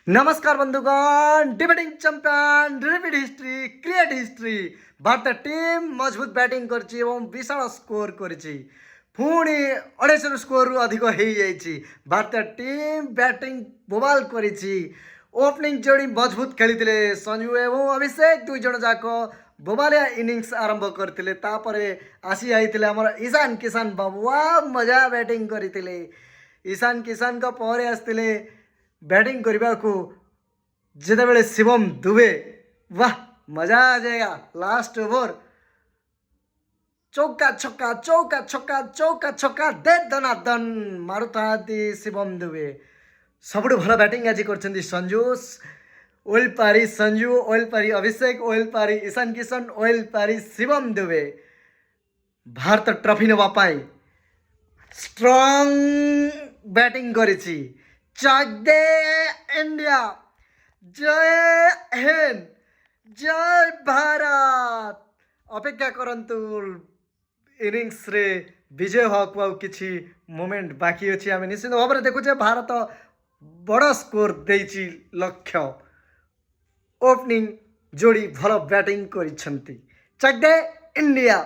नमस्कार बंधुगण, debating champion repeat history create history Bharat team मजबूत बैटिंग करछि एवं विशाल स्कोर करछि। पुणी 250 स्कोर अधिक हो जाइछि। भारत टीम बैटिंग बोबाल करिछि। ओपनिंग जोड़ी मजबूत खेली संजू एवं अभिषेक दुई जन जाक बोबालिया इनिंग्स आरंभ करते तापरे आसी आइथिले हमर ईशान किशन बाबुआ मजा बैटिंग करते। ईशान किशन का पर आसते बैटिंग करने को जिते बड़े शिवम दुबे वाह मजा आ जाएगा। लास्ट ओवर चौका छक्का चौका छक्का चौका छक्का दे दनादन मारुता शिवम दुबे सबुठ भल बैटिंग आज कर संजू ओइल पारी संजू ओइल पारी अभिषेक ओइल पारी ईशान किशन ओइल पारी शिवम दुबे भारत ट्रॉफी नवापाई स्ट्रॉन्ग बैटिंग करिछि। दे इंडिया जय हिंद जय भारत। अपेक्षा करंतु इनिंग्स रे विजय होगा किछि मोमेंट बाकी अच्छी आम निश्चित भाव में देखुचे भारत बड़ स्कोर देछि लक्ष्य। ओपनिंग जोड़ी भल बैटिंग करिसेंती। दे इंडिया।